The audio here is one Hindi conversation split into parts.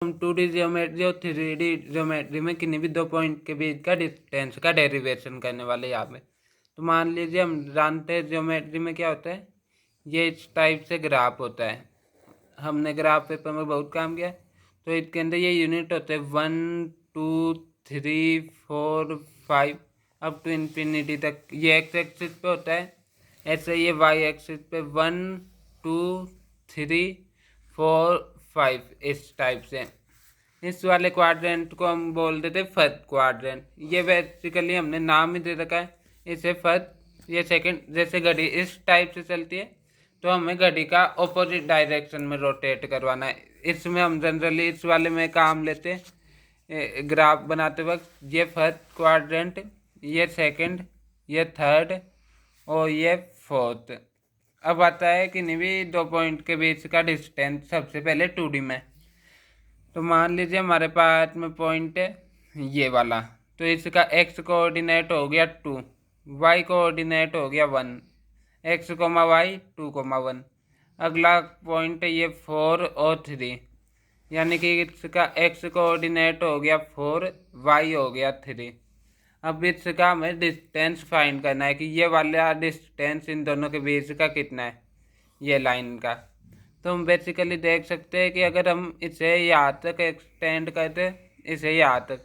हम 2D ज्योमेट्री और 3D ज्योमेट्री में किन्हीं भी दो पॉइंट के बीच का डिस्टेंस का डेरिवेशन करने वाले यहाँ पे। तो मान लीजिए हम जानते हैं ज्योमेट्री में क्या होता है, ये इस टाइप से ग्राफ होता है। हमने ग्राफ पेपर में बहुत काम किया है। तो इसके अंदर ये यूनिट होते हैं 1 2 3 4 5 अप टू इन्फिनिटी तक। ये एक्स एक्सिस पे होता है, ऐसे ये वाई एक्सिस पे 1 2 3 4 5 इस टाइप से। इस वाले क्वाड्रेंट को हम बोल देते फर्स्ट क्वाड्रेंट। ये बेसिकली हमने नाम ही दे रखा है इसे फर्स्ट। ये सेकंड। जैसे घड़ी इस टाइप से चलती है तो हमें घड़ी का ऑपोजिट डायरेक्शन में रोटेट करवाना है। इसमें हम जनरली इस वाले में काम लेते हैं ग्राफ बनाते वक्त। ये फर्स्ट क्वाड्रेंट, ये सेकंड, ये थर्ड और ये फोर्थ। अब आता है कि नहीं भी दो पॉइंट के बीच का डिस्टेंस सबसे पहले 2D में। तो मान लीजिए हमारे पास में पॉइंट है ये वाला, तो इसका एक्स कोऑर्डिनेट हो गया 2, वाई कोऑर्डिनेट हो गया 1, एक्स कोमा वाई 2,1। अगला पॉइंट है ये 4 और 3, यानी कि इसका एक्स कोऑर्डिनेट हो गया 4, वाई हो गया 3। अब इसका हमें डिस्टेंस फाइंड करना है कि ये वाला डिस्टेंस इन दोनों के बीच का कितना है, ये लाइन का। तो हम बेसिकली देख सकते हैं कि अगर हम इसे यहाँ तक एक्सटेंड करते इसे यहाँ तक,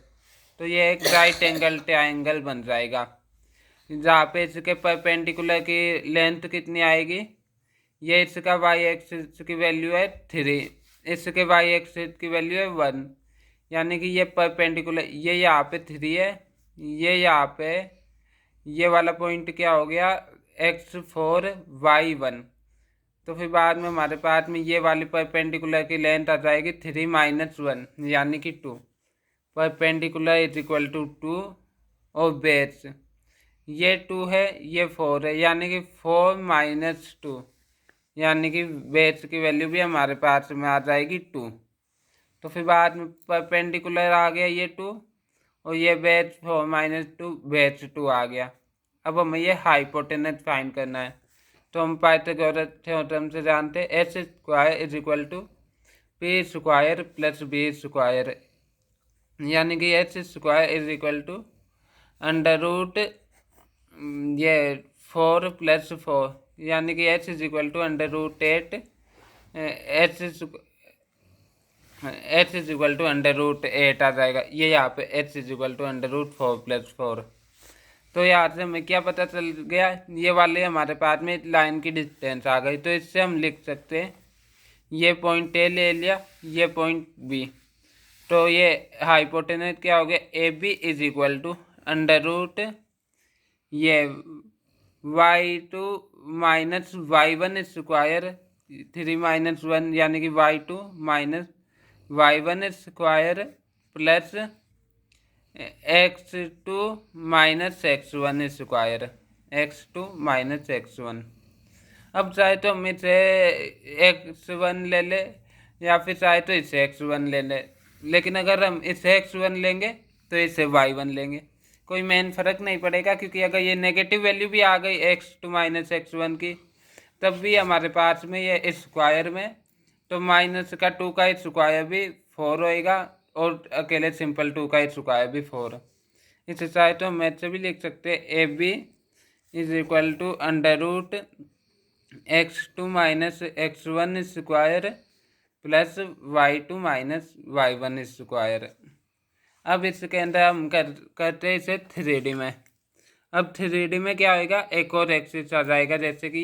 तो ये एक राइट एंगल ट्रायंगल बन जाएगा, जहाँ पे इसके परपेंडिकुलर की लेंथ कितनी आएगी। ये इसका वाई एक्सिस की वैल्यू है 3, इसके वाई एक्सिस की वैल्यू है 1, यानी कि ये परपेंडिकुलर ये यहाँ पे 3 है, ये यहाँ पे ये वाला पॉइंट क्या हो गया x4 y1। तो फिर बाद में हमारे पास में ये वाली परपेंडिकुलर की लेंथ आ जाएगी 3 - 1 यानी कि 2। परपेंडिकुलर इज इक्वल टू 2 और बेस ये 2 है, ये 4 है, यानी कि 4 - 2, यानी कि बेस की वैल्यू भी हमारे पास में आ जाएगी 2। तो फिर बाद में परपेंडिकुलर आ गया ये 2 और ये बेस 4 - 2 बेस 2 आ गया। अब हमें ये हाइपोटेनस फाइंड करना है। तो हम पाइथागोरस थ्योरम से जानते हैं H square is equal to P square plus B square, यानी कि H square is equal to under root ये 4 + 4, यानी कि H is equal to under root 8 H is equal to under root 8 आ जाएगा। ये यहाँ पे H is equal to under root 4 + 4। तो यहाँ से हमें क्या पता चल गया, ये वाले हमारे पास में लाइन की डिस्टेंस आ गई। तो इससे हम लिख सकते हैं ये पॉइंट ए ले लिया, ये पॉइंट बी। तो ये हाइपोटेनस क्या हो गया, A B is equal to under root ये y2 - y1 स्क्वायर 3 - 1, यानी कि y2 - y1 square plus x2 - x1 square, x2 - x1। अब चाहे तो हम इसे x1 ले ले या फिर चाहे तो इसे x1 ले ले, लेकिन अगर हम इसे x1 लेंगे तो इसे y1 लेंगे, कोई मेन फर्क नहीं पड़ेगा। क्योंकि अगर ये नेगेटिव वैल्यू भी आ गई x2 - x1 की, तब भी हमारे पास में ये स्क्वायर में तो -2 का स्क्वायर भी 4 होएगा और अकेले सिंपल 2 का स्क्वायर भी 4। इसे चाहे तो हम ऐसे भी लिख सकते हैं A B is equal to under root x2 - x1 square plus y2 - y1 square. अब इसके अंदर हम करते हैं इसे 3D में। अब 3D में क्या होएगा, एक और एक्सिस आ जाएगा, जैसे कि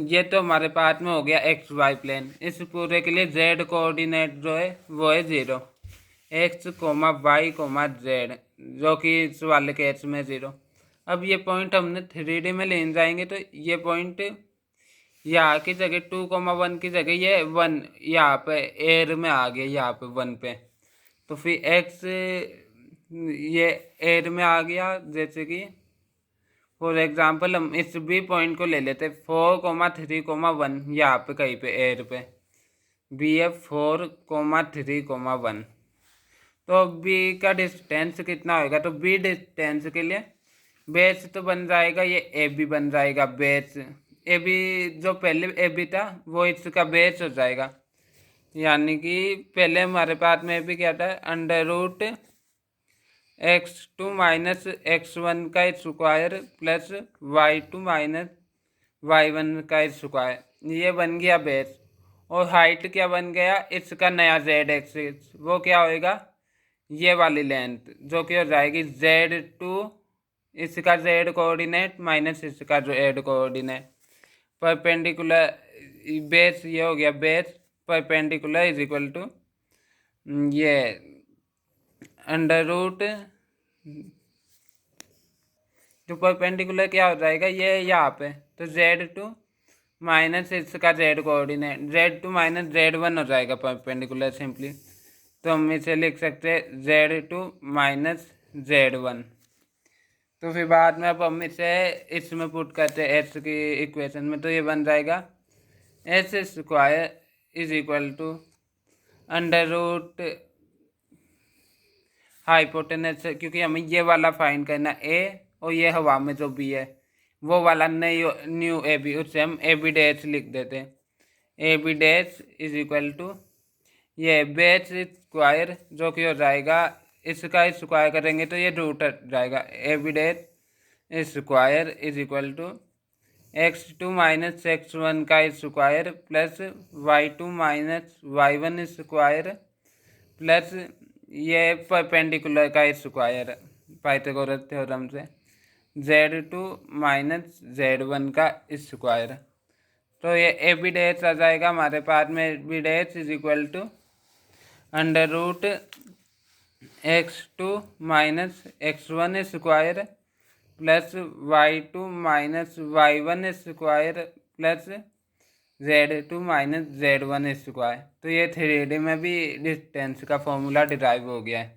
ये तो हमारे पास में हो गया एक्स वाई प्लेन। इस पूरे के लिए जेड कोऑर्डिनेट जो है वो है 0, x, y, z, जो कि इस वाले केस में 0। अब ये पॉइंट हमने 3D में ले जाएंगे तो ये पॉइंट यहाँ की जगह 2,1 की जगह ये 1 यहाँ पे एयर में आ गया, यहाँ पे 1 पे। तो फिर x ये एयर में आ गया, जैसे कि फॉर एग्जांपल हम इस बी पॉइंट को ले लेते 4,3,1 यहाँ पे कहीं पे एयर पे बी है 4,3,1। तो बी का डिस्टेंस कितना होगा, तो बी डिस्टेंस के लिए बेस तो बन जाएगा ये ए बी बन जाएगा। बेस ए बी जो पहले ए बी था वो इसका बेस हो जाएगा। यानी कि पहले हमारे पास में भी क्या था, under root x2 minus x1 का square plus y2 minus y1 का स्क्वायर, ये बन गया बेस। और हाइट क्या बन गया, इसका नया z एक्सिस, वो क्या होएगा, ये वाली लेंथ जो कि हो जाएगी z2, इसका z कोऑर्डिनेट माइनस इसका z कोऑर्डिनेट, परपेंडिकुलर बेस, ये हो गया base perpendicular is equal to ये अंडर रूट, जो परपेंडिकुलर क्या हो जाएगा ये यहाँ पे, तो z2 माइनस इसका z coordinate, z2 minus z1 हो जाएगा परपेंडिकुलर सिंपली। तो हम इसे लिख सकते हैं z2 माइनस z1। तो फिर बाद में अब हम इसे इसमें पुट करते हैं एस की इक्वेशन में, तो ये बन जाएगा S square is equal to under root hypotenuse, क्योंकि हमें ये वाला फाइंड करना ए, और ये हवा में जो भी है वो वाला न्यू ए बी, उससे हम ए बी डैश लिख देते हैं। A B dash is equal to ये बेस स्क्वायर, जो कि हो जाएगा इसका स्क्वायर करेंगे तो ये रूट जाएगा, A B dash square is equal to x2 minus x1 का square plus y2 minus y1 square plus ये परपेंडिकुलर का स्क्वायर पाइथागोरस थ्योरम से z2 माइनस z1 का स्क्वायर। तो ये ए बी डैश आ जाएगा हमारे पास में, A B dash is equal to under root x2 minus x1 square plus y2 minus y1 square plus z2 minus z1 square. तो ये 3D में भी डिस्टेंस का फॉर्मूला डिराइव हो गया है।